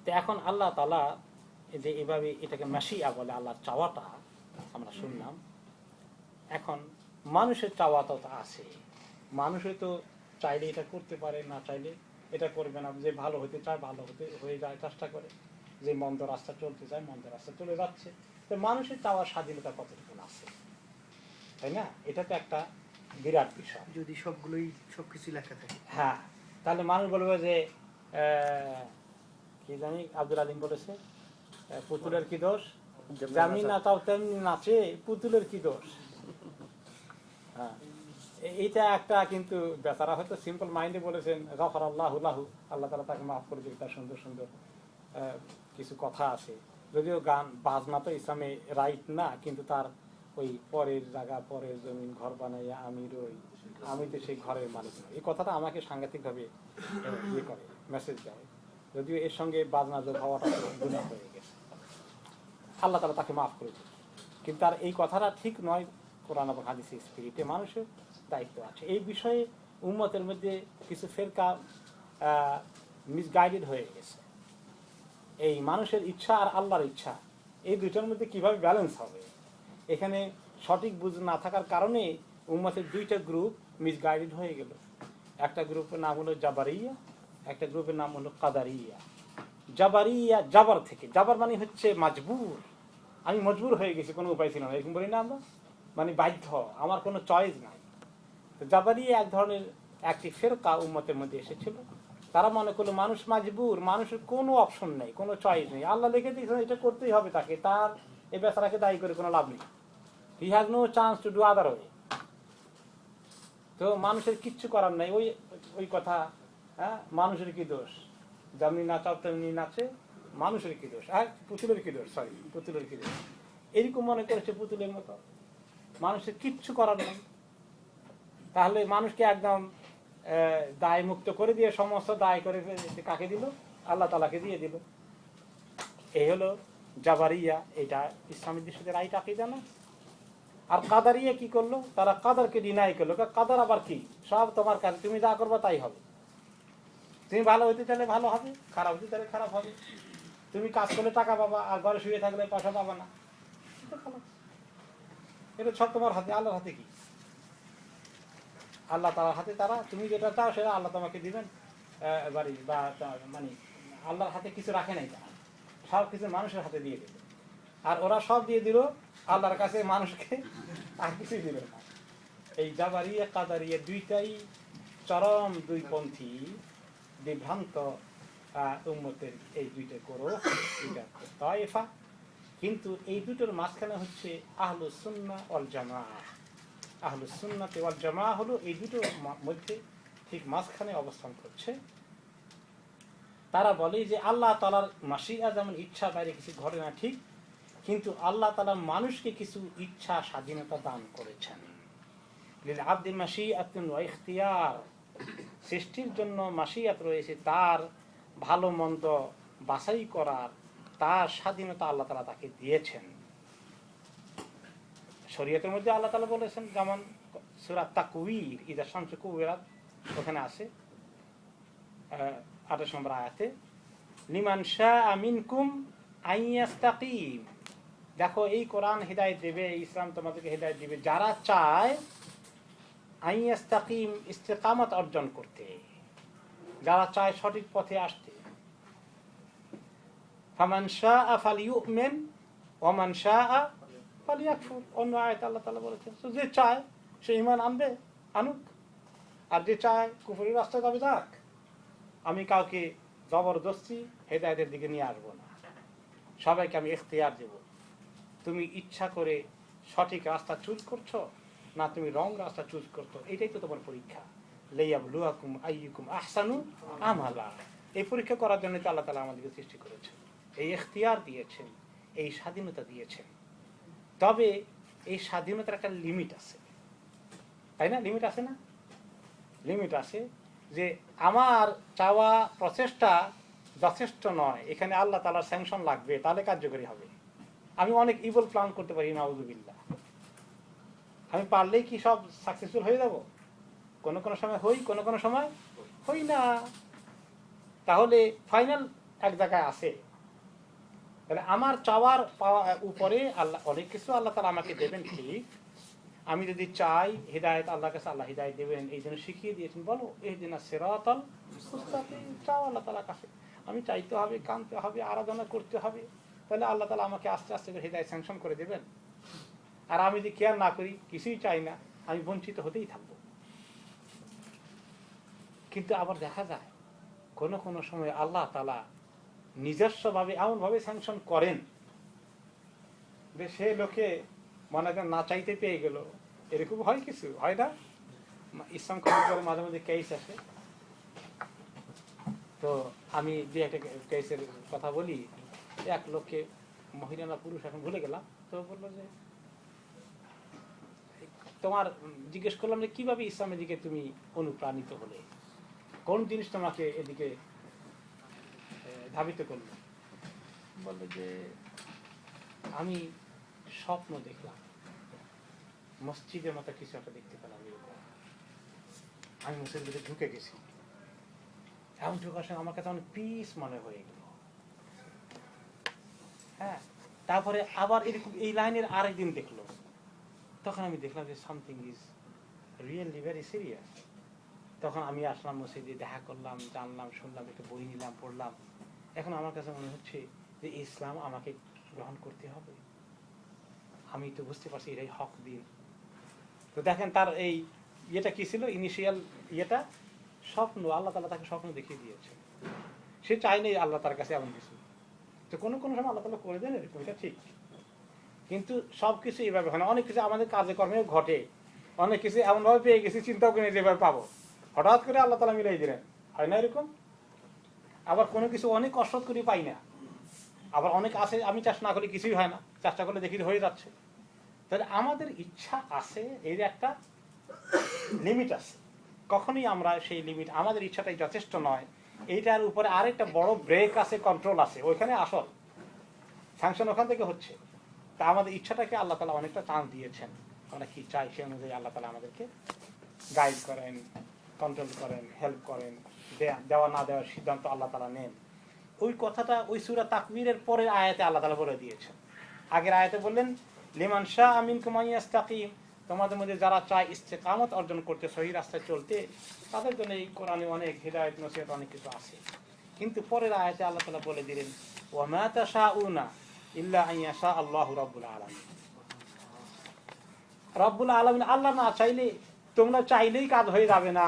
তো এখন আল্লাহ তাআলা যে এভাবে এটাকে মাশিয়া বলে, আল্লাহর চাওয়াটা আমরা শুনলাম। এখন মানুষের চাওয়া তো আছে, মানুষে তো চাইলে এটা করতে পারে, না চাইলে এটা করবে না। যে ভালো হতে চায় ভালো হয়ে যায়, চেষ্টা করে, যে মন্দ রাস্তা চলতে চায় মন্দ রাস্তা চলে যাচ্ছে। তো মানুষের চাওয়ার স্বাধীনতা কতটুকু আছে, তাই না? এটা তো একটা বিরাট বিষয়। যদি সবগুলোই সবকিছু লেখা থাকে, হ্যাঁ, তাহলে মানুষ বলবে যে কি জানি আব্দুল আলিম বলেছে, পুতুলের কি দোষ, যেমনি নাচাও তেমনি নাচে, পুতুলের কি দোষ। হ্যাঁ, এইটা একটা, কিন্তু বেচারা হয়তো সিম্পল মাইন্ডে বলেছেন গফারাল্লাহু লাহু, আল্লাহ তাআলা তাকে মাফ করে দিবে, তার সুন্দর সুন্দর কিছু কথা আছে। যদিও গান বাজনা তো ইসলামে রাইট না, কিন্তু তার ওই পরের জায়গা পরের জমিন ঘর বানাইয়া আমি রই, আমি তো সেই ঘরের মালিক নই, এই কথাটা আমাকে সাংঘাতিকভাবে ইয়ে করে, মেসেজ দেয়। যদিও এর সঙ্গে বাজনা যোগ হওয়াটা গুনাহ হয়ে গেছে, আল্লাহ তাআলা তাকে মাফ করে দিবে, কিন্তু তার এই কথাটা ঠিক নয়। কোরআন এবং হাদিসের স্পিরিটে মানুষের দায়িত্ব আছে। এই বিষয়ে উম্মতের মধ্যে কিছু ফেরকা মিসগাইডেড হয়ে গেছে। এই মানুষের ইচ্ছা আর আল্লাহর ইচ্ছা, এই দুইটার মধ্যে কিভাবে ব্যালেন্স হবে, এখানে সঠিক বুঝ না থাকার কারণে উম্মতের দুইটা গ্রুপ মিসগাইডেড হয়ে গেল। একটা গ্রুপের নাম হলো জাবারিয়া, একটা গ্রুপের নাম হলো কাদারিয়া। জাবারিয়া, জাবার থেকে, জাবার মানে হচ্ছে মজবুর, আমি মজবুর হয়ে গেছি, কোনো উপায় ছিল না, এরকম বলি না আমরা, মানে বাধ্য, আমার কোনো চয়েস নাই। তো জাবারিয়া এক ধরনের একটি ফেরকা উম্মতের মধ্যে এসেছিল। তারা মনে করলো মানুষ মজবুর, মানুষের কোনো অপশন নেই, কোনো চয়েস নেই, আল্লাহ লিখে দিয়েছেন এটা করতেই হবে তাকে, তার এই বেচারাকে দায়ী করে কোনো লাভ নেই, he has no chance to do other way. তো মানুষের কিচ্ছু করার নাই, ওই ওই কথা, হ্যাঁ, মানুষের কি দোষ, যেমনি নাচাও তেমনি নাচে, মানুষের কি দোষ, আর পুতুলের কি দোষ, সরি পুতুলের কি দোষ, এরকম মনে করেছে পুতুলের মতো, মানুষের কিচ্ছু করার নেই। তাহলে মানুষকে একদম দায় মুক্ত করে দিয়ে সমস্ত দায় করে কাকে দিল? আল্লাহ তাআলাকে দিয়ে দিল। এই হলো জাবারিয়া, এটা ইসলামের দৃষ্টিতে রাইট আকীদা না। আর কাদারিয়া কি করলো? তারা কাদারকে ডিনাই করলো। কাদার আবার কি? সব তোমার কাছে, তুমি যা করবা তাই হবে, তুমি ভালো হইতে চাইলে ভালো হবে, খারাপ হইতে চাইলে খারাপ হবে। তুমি কাজ করলে টাকা পাবা, আর ঘরে শুয়ে থাকলে পয়সা পাবা না। এটা সব তোমার হাতে, আল্লাহর হাতে কি? আল্লাহ তাআলার হাতে তারা, তুমি যেটা চাও সেটা আল্লাহ তোমাকে দিবেন বাড়ি বা মানে আল্লাহর হাতে কিছু রাখে নাই তারা, সব কিছু মানুষের হাতে দিয়ে দিল। আর ওরা সব দিয়ে দিল আল্লাহর কাছে মানুষকে, আর কিছুই দিল না। এই জাবারিয়া কাদারিয়া দুইটাই চরম দুই পন্থী বিভ্রান্ত উম্মতের এই দুইটা করো, দুইটা তায়েফা। কিন্তু এই দুটোর মাঝখানে হচ্ছে আহলুস সুন্নাহ ওয়াল জামাআহ। আহলুস সুন্নাহ ওয়াল জামাআহ হলো এই দুটোর মধ্যে ঠিক মাঝখানে অবস্থান করছে। তারা বলে যে আল্লাহ তাআলার মাশিয়া যেমন ইচ্ছা বাইরে কিছু ঘটে না ঠিক, কিন্তু আল্লাহ তাআলা মানুষকে কিছু ইচ্ছা স্বাধীনতা দান করেছেন। লিল আবদি মাশিয়াতুন ওয়া ইখতিয়ার, সৃষ্টির জন্য মাশিয়াত রয়েছে, তার ভালো মন্দ বাছাই করার তার স্বাধীনতা আল্লাহ তাআলা তাকে দিয়েছেন। শরীয়তের মধ্যে আল্লাহ তাআলা বলেছেন, যেমন সূরা তাকওয়ির ইযা শামসু কুবিরাত, ওখানে আছে 28 নম্বর আয়াতে, লিমান শাআ মিনকুম আইয়াস্তাকিম। দেখো এই কোরআন হিদায়াত দেবে, ইসলাম তোমাদেরকে হিদায়াত দিবে যারা চায় আইয়াস্তাকিম, ইস্তিকামত অর্জন করতে, যারা চায় সঠিক পথে আসতে। ফামান শাআ ফালিউমিন ওয়া মান শাআ ফালিয়াকফুর। অন্য আয়াতে আল্লাহ তাআলা বলেছেন যে চায় সে ঈমান আনবে, আনুক, আর যে চায় কুফরের রাস্তায় যাবে যাক। আমি কাউকে জবরদস্তি হেদায়েতের দিকে নিয়ে আসবো না, সবাইকে আমি ইখতিয়ার দেব। তুমি ইচ্ছা করে সঠিক রাস্তা চুজ করছো না তুমি রং রাস্তা চুজ করছো, এটাই তো তোমার পরীক্ষা। লিয়াবলুয়াকুম আইয়ুকুম আহসানু আমালা। এই পরীক্ষা করার জন্য তো আল্লাহ তাআলা আমাদেরকে সৃষ্টি করেছেন, এই ইখতিয়ার দিয়েছেন, এই স্বাধীনতা দিয়েছেন। তবে এই স্বাধীনতার একটা লিমিট আছে, তাই না? লিমিট আছে না? লিমিট আছে যে আমার চাওয়া প্রচেষ্টা যথেষ্ট নয়, এখানে আল্লাহ তাআলার স্যাংশন লাগবে, তাহলে কার্যকরী হবে। আমি অনেক ইভল প্ল্যান করতে পারি, নাউযুবিল্লাহ। আমি পারলেই কি সব সাকসেসফুল হয়ে যাব? কোনো কোনো সময় হই, কোনো কোনো সময় হই না। তাহলে ফাইনাল এক জায়গায় আছে। তাহলে আমার চাওয়ার উপরে আল্লাহ অনেক কিছু আল্লাহ তাআলা আমাকে দেবেন ঠিক। আমি যদি চাই হিদায়াত, আল্লাহর কাছে আল্লাহ হিদায়াত দেবেন, এই জন্য শিখিয়ে দিয়েছেন, বলো ইহদিনাস সিরাতাল মুস্তাকিম, চাও আল্লাহ তাআলার কাছে। আমি চাইতে হবে, কাঁদতে হবে, আরাধনা করতে হবে, তাহলে আল্লাহ তাআলা আমাকে আস্তে আস্তে করে হিদায়াত স্যাংশন করে দেবেন। আর আমি যদি কেয়ার না করি, কিছুই চাই না, আমি বঞ্চিত হতেই থাকবো। কিন্তু আবার দেখা যায় কোনো কোনো সময় আল্লাহ তাআলা নিজস্বভাবে এমনভাবে স্যাংশন করেন যে সে লোকে মনে করেন না চাইতে পেয়ে গেল, এরকম হয়, কিছু হয় না? ইসলাম কমিটির মাঝে মাঝে কেস আসে। তো আমি যে একটা কেসের কথা বলি, এক লোককে, মহিলা না পুরুষ এখন ভুলে গেলাম, তো বললো যে তোমার, জিজ্ঞেস করলাম যে কিভাবে ইসলামের দিকে তুমি অনুপ্রাণিত হলে, কোন জিনিস তোমাকে এদিকে ধাবিত করলো? বললো যে আমি স্বপ্ন দেখলাম, মসজিদের মতো কিছু একটা দেখতে পেলাম, আমি মসজিদে ঢুকে গেছি, এমন ঢুকার সঙ্গে আমার কাছে অনেক পিস মনে হয়ে গেল। হ্যাঁ, তারপরে আবার এরকম এই লাইনের আরেকদিন দেখলো, তখন আমি দেখলাম যে something is really very serious. তখন আমি আসলাম মসজিদে, দেখা করলাম, জানলাম, শুনলাম, একটু বই নিলাম, পড়লাম। এখন আমার কাছে মনে হচ্ছে যে ইসলাম আমাকে গ্রহণ করতে হবে, আমি তো বুঝতে পারছি এটাই হক দিন। তো দেখেন তার এই ইয়েটা কি ছিল, ইনিশিয়াল ইয়েটা স্বপ্ন, আল্লাহ তাআলা তাকে স্বপ্ন দেখিয়ে দিয়েছে। সে চাইনি আল্লাহ তার কাছে এমন কিছু, তো কোনো কোনো সময় আল্লাহ তাআলা করে দেন এরকম, এটা ঠিক। কিন্তু সব কিছু এইভাবে হয় না। অনেক কিছু আমাদের কাজে কর্মেও ঘটে, অনেক কিছু এমনভাবে পেয়ে গেছি চিন্তাও করে যেভাবে পাবো, হঠাৎ করে আল্লাহ তাআলা মিলাই দিলেন, হয় না এরকম? আবার কোনো কিছু অনেক কষ্ট করে পাই না, আবার অনেক আছে আমি চেষ্টা না করলে কিছুই হয় না, চেষ্টা করলে দেখি হয়ে যাচ্ছে। তাহলে আমাদের ইচ্ছা আছে, এর একটা লিমিট আছে। কখনোই আমরা সেই লিমিট, আমাদের ইচ্ছাটাই যথেষ্ট নয়, এইটার উপরে আরেকটা বড় ব্রেক আছে, কন্ট্রোল আছে, ওইখানে আসল স্যাংশন ওখান থেকে হচ্ছে। তা আমাদের ইচ্ছাটাকে আল্লাহ তাআলা অনেকটা চান্স দিয়েছেন, আমরা কি চাই সে অনুযায়ী আল্লাহ তাআলা আমাদেরকে গাইড করেন, কন্ট্রোল করেন, হেল্প করেন, দেওয়া না দেওয়ার সিদ্ধান্ত আল্লাহ তাআলা নেন। ওই কথাটা ওই সূরা তাকবীরের পরের আয়াতে আল্লাহ তাআলা বলে দিয়েছেন। আগের আয়াতে বললেন লিমান শাআ মিনকুম আন ইয়াস্তাকিম, তোমাদের মধ্যে যারা চায় ইস্তেকামত অর্জন করতে, সহি রাস্তায় চলতে, তাদের জন্য এই কোরআনে অনেক হিদায়াত নসিহত অনেক কিছু আছে। কিন্তু পরের আয়াতে আল্লাহ তাআলা বলে দিলেন ওয়া মা তাশাউনা ইল্লা আন ইয়াশা আল্লাহু রাব্বুল আলামিন। রব্বুল আলামিন আল্লাহ না চাইলে, তোমরা চাইলেই কাজ হয়ে যাবে না।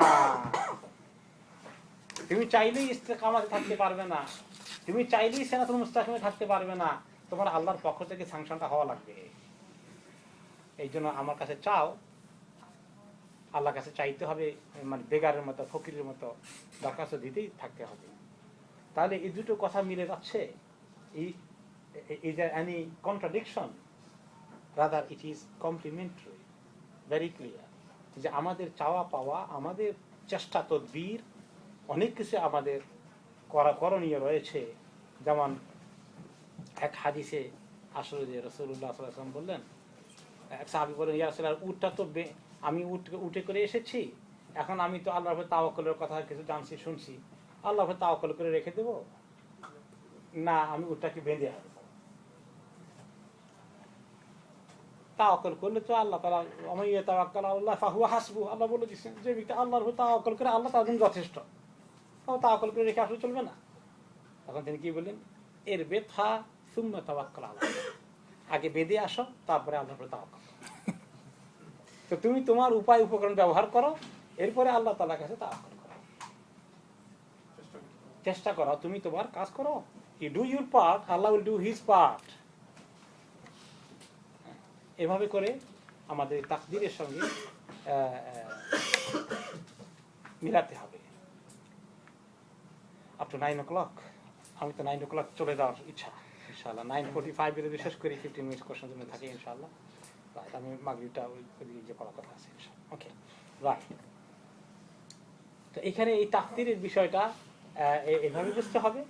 তুমি চাইলেই ইস্তেকামতে থাকতে পারবে না, তুমি চাইলেই সিরাতুল মুস্তাকিমে থাকতে পারবে না, তোমার আল্লাহর পক্ষ থেকে স্যাংশনটা হওয়া লাগবে। এই জন্য আমার কাছে চাও, আল্লাহর কাছে চাইতে হবে, মানে বেগারের মতো ফকিরের মতো দরখাস্ত দিতেই থাকতে হবে। তাহলে এই দুটো কথা মিলে যাচ্ছে। Is there any contradiction? Rather it is complementary, very clear. যে আমাদের চাওয়া পাওয়া, আমাদের চেষ্টা তদবির, অনেক কিছু আমাদের করণীয় রয়েছে। যেমন এক হাদিসে আসলে যে রাসূলুল্লাহ সাল্লাল্লাহু আলাইহি ওয়াসাল্লাম বললেন, এক সাহাবী বলেন ইয়া রাসূলুল্লাহ, উটটা তো আমি উঠে করে এসেছি, এখন আমি তো আল্লাহর উপর তাওয়াক্কুলের কথা কিছু জানছি শুনছি, আল্লাহর উপর তাওয়াক্কুল করে রেখে দেব না, আমি উটটাকে বেঁধে আনবো। তাওয়াক্কুল করলে তো আল্লাহ তাআলা আমিয়া তাওয়াক্কাল আল্লাহ ফাহুয়া হাসবু, আল্লাহ বলে দিয়েছেন যে ব্যক্তি আল্লাহর উপর তাওয়াক্কুল করে আল্লাহ তার জন্য যথেষ্ট। তাওয়াক্কুল করে রেখে আসলে চলবে না। তখন তিনি কি বললেন, এর বেথা সুম্মা তাওয়াক্কাল আল্লাহ, আগে বেঁধে আসো তারপরে আল্লাহর উপর তাওয়াক্কুল। তো তুমি তোমার উপায় উপকরণ ব্যবহার করো, এরপরে আল্লাহ তাআলার কাছে তাওয়াক্কুল করো, চেষ্টা করো, তুমি তোমার কাজ করো। You do your part, Allah will do his part. এভাবে করে আমাদের তাকদীরের সঙ্গে মিলাতে হবে। আপ টু 9 o'clock, আমি তো 9 o'clock চলে যাওয়ার ইচ্ছা ইনশাআল্লাহ। 9:45 এর শেষ করি, 15 মিনিট কোশ্চেন জন্য থাকে ইনশাআল্লাহ। রাইট, আমি মাগরিবটা যে করার কথা আছে ইনশাআল্লাহ। ওকে, রাইট। তো এখানে এই তাকদীরের বিষয়টা এভাবে বুঝতে হবে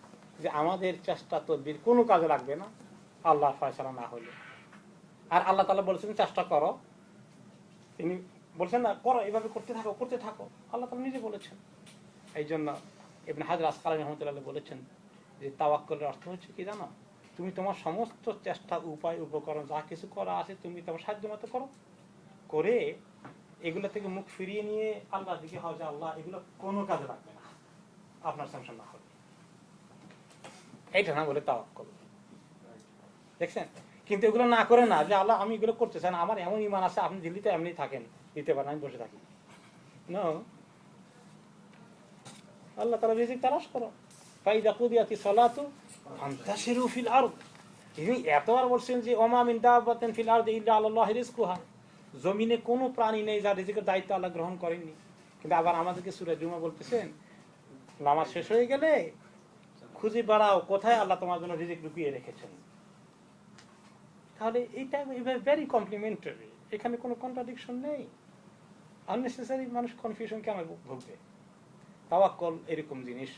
যে আমাদের চেষ্টা তদবির কোনো কাজে লাগবে না আল্লাহর ফয়সালা না হলে। আর আল্লাহ তাআলা বলেছেন চেষ্টা করো, তিনি বলছেন না করো, এভাবে করতে থাকো, আল্লাহ তাআলা নিজে বলেছেন। এই জন্য ইবনে হাজার আসকালানী রাহমাতুল্লাহ বলেছেন যে তাওয়াক্কুলের অর্থ হচ্ছে কি জানো, তুমি তোমার সমস্ত চেষ্টা উপায় উপকরণ যা কিছু করা আছে তুমি তোমার সাধ্য মতো করো, করে এগুলো থেকে মুখ ফিরিয়ে নিয়ে আল্লাহর দিকে হও যে আল্লাহ এগুলো কোনো কাজে লাগবে না আপনার স্যাংশন না হলে। এইটা না বলে তাওয়াক্কুল, দেখছেন? কিন্তু এগুলো না করে না যে আল্লাহ আমি এগুলো করতে চাই না, আমার এমন ঈমান আছে, আপনি দিল্লিতে এমনি থাকেন, দিতে পারেন, আমি বসে থাকি। নো, আল্লাহ তাআলা রিজিক তালাশ করো। ফাইদা কুদিয়াতি সালাতু ফান্তাশিরু ফিল আরদ। তিনি এতবার বলছেন যে ওমা মিন দাব্বাতিন ফিল আরদি ইল্লা আলাল্লাহি রিজকুহা, জমিনে কোনো প্রাণী নেই যার রিজিকের দায়িত্ব আল্লাহ গ্রহণ করেননি। কিন্তু আবার আমাদেরকে সূরা জুমা বলতেছেন নামাজ শেষ হয়ে গেলে খুঁজে বেড়াও কোথায় আল্লাহ তোমার জন্য রিজিক লুকিয়ে রেখেছেন। তাহলে এইটা ভেরি কমপ্লিমেন্টারি, এখানে কোনো কন্ট্রাডিকশন নেই। আননেসেসারি মানুষ কনফিউশন কেন ভুগবে? তাওয়াক্কুল এরকম জিনিস,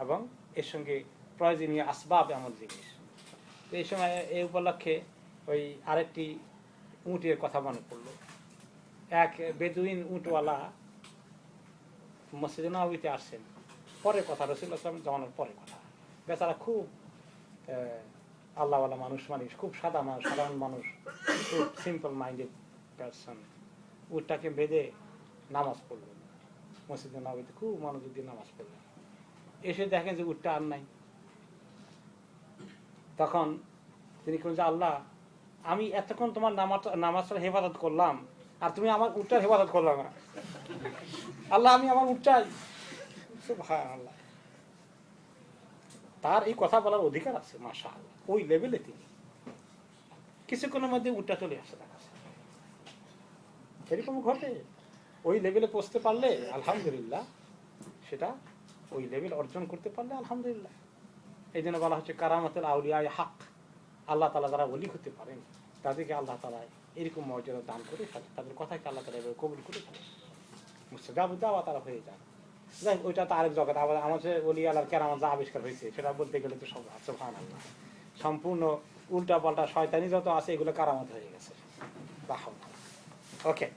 এবং এর সঙ্গে প্রয়োজনীয় আসবাব এমন জিনিস। তো এই সময় এই উপলক্ষে ওই আরেকটি উটের কথা মনে পড়লো। এক বেদুইন উটওয়ালা মসজিদে নববীতে আসছেন, পরের কথা, রাসূলুল্লাহ সাল্লাল্লাহু আলাইহি ওয়াসাল্লাম জামানোর পরের কথা। বেচারা খুব আল্লাহওয়ালা মানুষ, খুব সাধারণ মানুষ, খুব সিম্পল মাইন্ডেড পারসন। উটটাকে বেঁধে নামাজ পড়লেন মসজিদে নববীতে, খুব মনোযোগ দিয়ে নামাজ পড়লেন। এসে দেখেন যে উটটা আর নাই। তখন তিনি বললেন যে আল্লাহ, আমি এতক্ষণ তোমার নামাজটার হেফাজত করলাম আর তুমি আমার উটটার হেফাজত করলাম না। আল্লাহ, আমি আমার উটটাই। সুবহানাল্লাহ, তার এই কথা বলার অধিকার আছে, মাশাআল্লাহ। ওই লেভেলে তিনি কিছুক্ষণের মধ্যে উটটা চলে আসে। এরকম ঘটে। ওই লেভেলে পৌঁছতে পারলে আলহামদুলিল্লাহ, সেটা ওই লেভেল অর্জন করতে পারলে আলহামদুলিল্লাহ। এই জন্য বলা হচ্ছে কারামাতুল আউলিয়া হক। আল্লাহ তাআলা যারা ওলি হতে পারেন তাদেরকে আল্লাহ তাআলা এরকম মর্যাদা দান করে ফেলে, তাদের কথাকে আল্লাহ তাআলা এভাবে কবুল করে ফেলে, মুস্তাজাবুদ দাওয়া তারা হয়ে যায়। যাই হোক, ওইটা তো আরেক জগৎ। আবার আমাদের ওলি আল্লাহর কেরামত যা আবিষ্কার হয়েছে সেটা বলতে গেলে তো সব সুবহানাল্লাহ, সম্পূর্ণ উল্টা পাল্টা শয়তানি যত আছে এগুলো কারামত হয়ে গেছে। ওকে,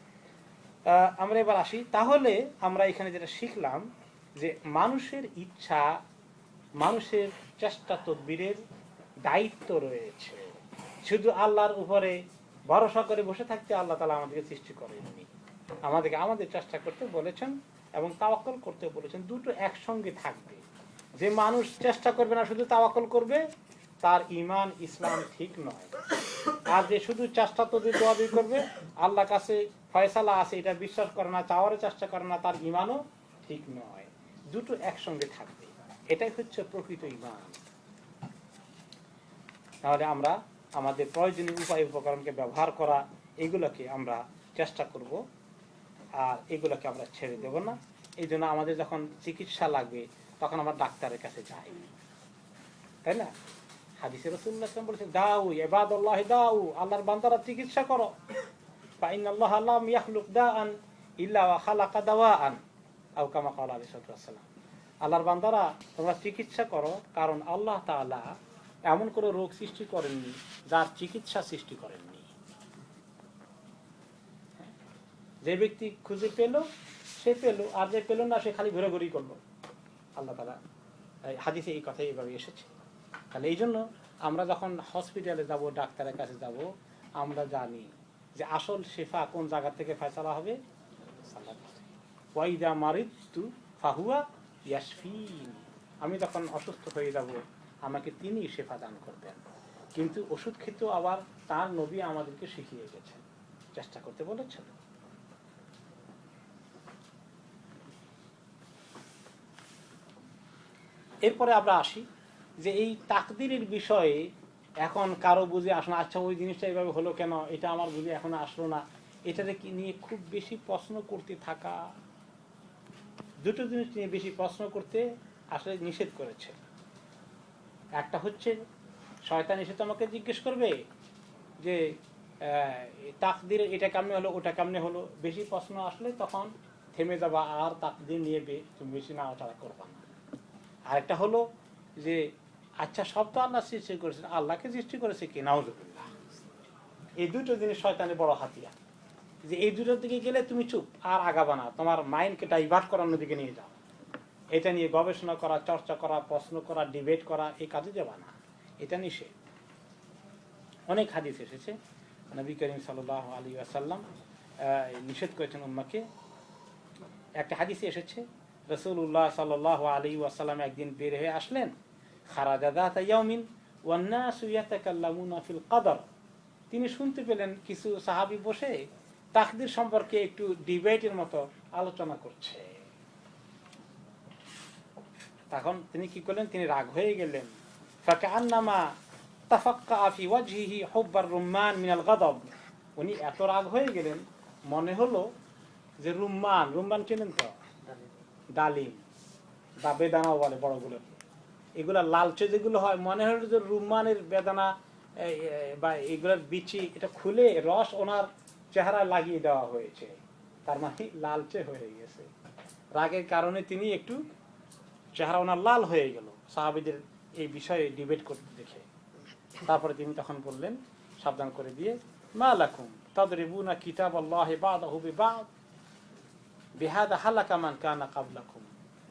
আমরা এবার আসি। তাহলে আমরা এখানে যেটা শিখলাম যে মানুষের ইচ্ছা মানুষের চেষ্টা তদবিরের দায়িত্ব রয়েছে। শুধু আল্লাহর উপরে ভরসা করে বসে থাকতে আল্লাহ তাআলা আমাদেরকে সৃষ্টি করেননি, আমাদেরকে আমাদের চেষ্টা করতে বলেছেন এবং তাওয়াক্কুল করতে বলেছেন। দুটো একসঙ্গে থাকবে। যে মানুষ চেষ্টা করবে না, শুধু তাওয়াক্কুল করবে, তার ঈমান ইসলাম ঠিক নয়। আর যে শুধু চেষ্টা তদবির দোয়াবি করবে, আল্লাহর কাছে ফয়সালা আছে এটা বিশ্বাস করে না, চাওয়ারও চেষ্টা করে না, তার ঈমানও ঠিক নয়। দুটো একসঙ্গে থাকবে, এটাই হচ্ছে প্রকৃত ঈমান। তাহলে আমরা আমাদের প্রয়োজনীয় উপায় উপকরণকে ব্যবহার করা, এগুলোকে আমরা চেষ্টা করব, আর এগুলোকে আমরা ছেড়ে দেব না। এই জন্য আমাদের যখন চিকিৎসা লাগবে তখন আমরা ডাক্তারের কাছে যাই, তাই না? হাদিসে রাসূলুল্লাহ সাল্লাল্লাহু আলাইহি ওয়াসাল্লাম বলেছেন, দাউ ইবাদাল্লাহ দাউ, আল্লাহর বান্দারা চিকিৎসা করো। ফা ইন্নাল্লাহা লাম ইয়াখলুক দাআন ইল্লা ওয়া খালাকা দাওয়াআন, আও কামা ক্বালা আলাইহিস সাল্লাতু ওয়াসসালাম। আল্লাহর বান্দারা তোমরা চিকিৎসা করো, কারণ আল্লাহ তাআলা এমন কোনো রোগ সৃষ্টি করেননি যার চিকিৎসা সৃষ্টি করেননি। যে ব্যক্তি খুঁজে পেল সে পেল, আর যে পেল না সে খালি ঘোরাঘুরি করলো। আল্লাহ তাআলা হাদিসে এই কথাই এইভাবে এসেছে। তাহলে এই জন্য আমরা যখন হসপিটালে যাব, ডাক্তারের কাছে যাব, আমরা জানি যে আসল শেফা কোন জায়গা থেকে ফয়সালা হবে। ওয়াইদা মারিদতু ফাহুয়া ইয়াশফিন, আমি যখন অসুস্থ হয়ে যাব আমাকে তিনি শেফা দান করবেন। কিন্তু ওষুধ খেতেও আবার তার নবী আমাদেরকে শিখিয়ে গেছেন, চেষ্টা করতে বলেছেন। এরপরে আমরা আসি যে এই তাকদীরের বিষয়ে এখন কারো বুঝে আসে না। আচ্ছা, ওই জিনিসটা এইভাবে হলো কেন, এটা আমার বুঝে এখনো আসলো না, এটাতে কি নিয়ে খুব বেশি প্রশ্ন করতে থাকা। দুটো জিনিস নিয়ে বেশি প্রশ্ন করতে আসলে নিষেধ করেছে। একটা হচ্ছে শয়তান এসে তোমাকে জিজ্ঞেস করবে যে তাকদীর এটা কেমনে হলো, ওটা কেমনে হলো। বেশি প্রশ্ন আসলে তখন থেমে যাবা, আর তাকদীর নিয়ে তুমি বেশি নাড়াচাড়া করবা না। আরেকটা হলো যে আচ্ছা, সব তো আল্লাহ সৃষ্টি করেছেন, আল্লাহকে সৃষ্টি করেছে কে? নাউযুবিল্লাহ। এই দুটো জিনিস শয়তানের বড় হাতিয়ার, যে এই দুটোর দিকে গেলে তুমি চুপ, আর আগাবা না, তোমার মাইন্ডকে ডাইভার্ট করানোর দিকে নিয়ে যাও। এটা নিয়ে গবেষণা করা, চর্চা করা, প্রশ্ন করা, ডিবেট করা, এই কাজে যাবা না, এটা নিষেধ। অনেক হাদিস এসেছে, নবী করিম সাল্লাল্লাহু আলাইহি ওয়াসাল্লাম নিষেধ করেছেন উম্মাহকে। একটা হাদিসে এসেছে, রাসূলুল্লাহ সাল্লাল্লাহু আলাইহি ওয়াসাল্লাম একদিন বের হয়ে আসলেন, খারাজা যাতা ইয়াউমিন ওয়ান নাসু ইয়াতাকাল্লামুনা ফিল কদর। তিনি শুনতে পেলেন কিছু সাহাবী বসে তাকদীর সম্পর্কে একটু ডিবেটের মতো আলোচনা করছে। তখন তিনি কি করলেন? তিনি রাগ হয়ে গেলেন। ফাকান্নামা তাফাক্কা ফি ওয়াজহিহি হুব্বার রুম্মান মিনাল গাদাব। উনি এত রাগ হয়ে গেলেন, মনে হলো যে রুম্মান, রুম্মান চেনেন তো? ডালিম বা বেদানাও বলে বড়গুলো, এগুলা লালচে যেগুলো হয়, মনে হলো যে রুম্মানের বেদানা বা এগুলোর বিচি এটা খুলে রস ওনার চেহারায় লাগিয়ে দেওয়া হয়েছে, তার মানে লালচে হয়ে গেছে। রাগের কারণে তিনি একটু চেহারা ওনার লাল হয়ে গেল সাহাবীদের এই বিষয়ে ডিবেট করতে দেখে। তারপরে তিনি তখন বললেন, সাবধান করে দিয়ে, মা লাকুম তাদরিবুনা কিতাবাল্লাহি বা'দাহু বিবা'দ বিহাদা হালাকা মান কানা ক্বাবলাকুম।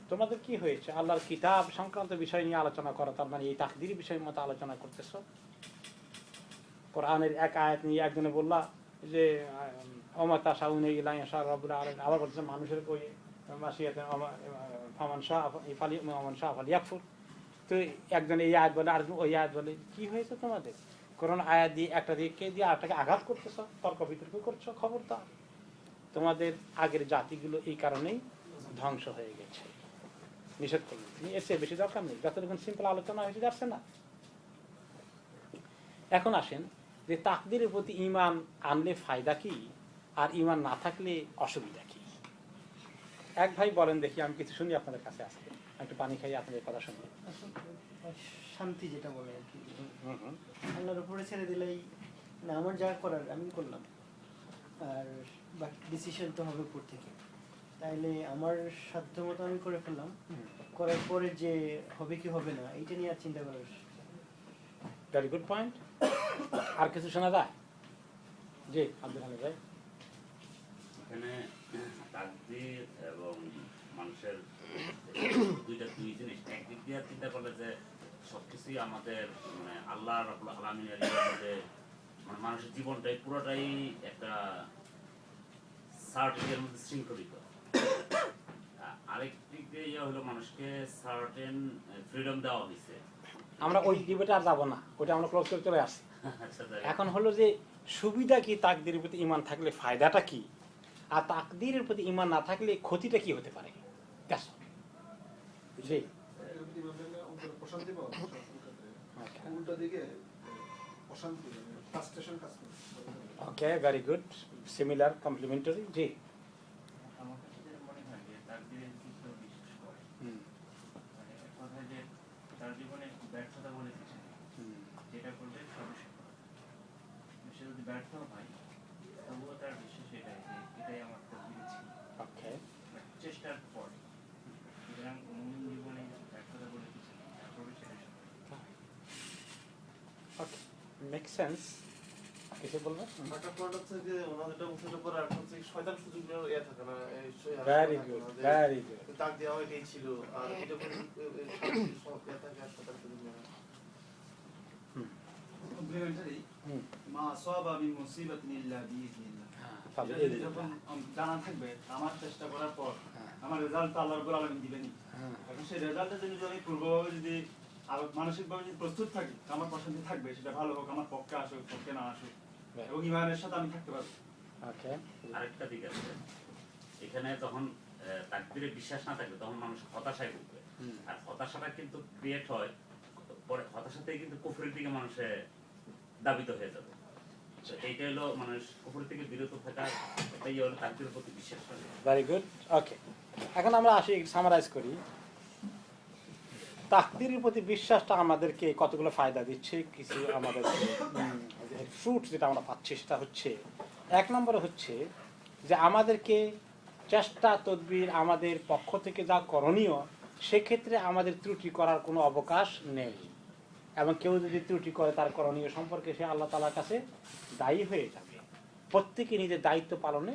তোমাদের কি হয়েছে? আল্লাহর কিতাব সংক্রান্ত বিষয় নিয়ে আলোচনা করা, তার মানে এই তাকদীর বিষয়ের মতো আলোচনা করতেছো। কোরআনের এক আয়াত নিয়ে একজনে বললা যে ওমা তাশাউনা ইল্লা ইয়াশা রাব্বুল আলামিন, আবার বলছে মানুষের কই মাশিয়াতে ফামান শাআ ফালিউমিন ওয়া মান শাআ ফালিয়াকফুর। তো একজন এই আয়াত বলে, আর ওই আয়াত বলে। কি হয়েছে তোমাদের? কোরআন আয়াত দিয়ে একটা দিকে দিয়ে আরেকটাকে আঘাত করতেছ, তর্ক বিতর্ক করছো। খবরদার, তোমাদের আগের জাতিগুলো এই কারণেই ধ্বংস হয়ে গেছে। নিষেধ করলেন তিনি, এর চেয়ে বেশি দরকার নেই। যতটুকু সিম্পল আলোচনা হয়েছে, যাচ্ছে না। এখন আসেন যে তাকদীরের প্রতি ঈমান আনলে ফায়দা কি, আর ঈমান না থাকলে অসুবিধা কি? এক ভাই বলেন দেখি, আমি কিছু শুনি আপনাদের কাছে। আসতে একটু পানি খাই, আপনাদের কথা শুনি। শান্তি যেটা বলে আর কি, আল্লাহর উপরে ছেড়ে দিলেই না, আমার যা করার আমি করলাম, আর বাকি ডিসিশন তো হবে উপর থেকে। তাইলে আমার সাধ্য মতো আমি করে ফেললাম, করার পরে যে হবে কি হবে না এইটা নিয়ে আর চিন্তা করার। Very good point. আর কিছু শোনা যায়? জি আব্দুল হামিদ ভাই। এখানে তাকদীর এবং মানুষের দুই জিনিস, একদিক দিয়ে চিন্তা করলে যে সবকিছুই আমাদের মানে আল্লাহ রাব্বুল আলামিনের মধ্যে, মানে মানুষের জীবনটাই পুরোটাই একটা সার্টেনের মধ্যে শৃঙ্খলিত। আরেক দিক দিয়ে ইয়ে হলো মানুষকে সার্টেন ফ্রিডম দেওয়া হয়েছে। আমরা ওই ডিবেটে আর যাবো না, ওটা আমরা ক্লোজ করে চলে আসছি। আচ্ছা, তাই। এখন হলো যে সুবিধা কি তাকদীরের প্রতি ঈমান থাকলে ফায়দাটা কি, আর তাকদীরের প্রতি ঈমান না থাকলে ক্ষতিটা কি হতে পারে? That's all. জি, প্রশান্তি পাওয়া Okay. উল্টা দিকে অশান্তি ফ্রাস্ট্রেশন কাজ করে। ওকে, ভেরি গুড, সিমিলার, কমপ্লিমেন্টারি। জি, আমার কাছে যেটা মনে হয় যে তাকদীরের বিষয়ে বিশ্বাস করে, হুম, মানে এক কথায় যে তার জীবনে ব্যর্থতা বলে কিছু নেই, হুম, যেটা করলে সবই সফল। সে যদি ব্যর্থ হয় তবুও তার বিশ্বাস এটাই যে এটাই আমার তাকদীরে ছিল, ওকে, মানে চেষ্টার পর। সুতরাং মুমিন জীবনে ব্যর্থতা বলে কিছু নেই, তারপরে সেটা সফল। ওকে, মেক সেন্স। কিছু বলবেন? একটা পয়েন্ট হচ্ছে যে ওনাদের এটা বলছে পরে আর হচ্ছে শয়তান সুযোগ নেওয়ার ইয়ে থাকে না, ভেরি গুড, ভেরি গুড। তাক দেওয়া এটাই ছিল, আর এটা কোনো ইয়ে থাকে আর শয়তান সুযোগ নেওয়া। কমপ্লিমেন্টারি হুম, মা সাবা মিন মুসিবাতিন ইল্লা বিইذনিল্লাহ। হ্যাঁ, এটা ফাজল, যদি যখন জানা থাকবে আমার চেষ্টা করার পর হ্যাঁ, আমার রেজাল্ট আল্লাহ রাব্বুল আলামিন দিবেনই। হ্যাঁ, এখন সেই রেজাল্টের জন্য যদি আমি পূর্বভাবে যদি আর মানসিকভাবে যদি প্রস্তুত থাকি, আমার প্রশান্তি থাকবে, সেটা ভালো হোক, আমার পক্ষে আসুক পক্ষে না আসুক, এবং ইমানের সাথে আমি থাকতে পারবো। ওকে, আরেকটা দিক আছে, এখানে তখন তাকদীরে বিশ্বাস না থাকলে তখন মানুষ হতাশায় ভুগবে। হুম, আর হতাশাটা কিন্তু ক্রিয়েট হয় পরে, হতাশাতেই কিন্তু কুফরের দিকে মানুষে দাবিত হয়ে যাবে। তো এইটা হলো মানুষ কুফরের থেকে বিরত থাকার এটাই হলো তাকদীরের প্রতি বিশ্বাস করে। Very good. ওকে, এখন আমরা আসি, সামারাইজ করি। তাকদীরের প্রতি বিশ্বাসটা আমাদেরকে কতগুলো ফায়দা দিচ্ছে, কিছু আমাদের ফ্রুট যেটা আমরা পাচ্ছি সেটা হচ্ছে, এক নম্বরে হচ্ছে যে আমাদেরকে চেষ্টা তদবির আমাদের পক্ষ থেকে যা করণীয় সেক্ষেত্রে আমাদের ত্রুটি করার কোনো অবকাশ নেই, এবং কেউ যদি ত্রুটি করে তার করণীয় সম্পর্কে সে আল্লাহ তাআলার কাছে দায়ী হয়ে যাবে। প্রত্যেকে নিজের দায়িত্ব পালনে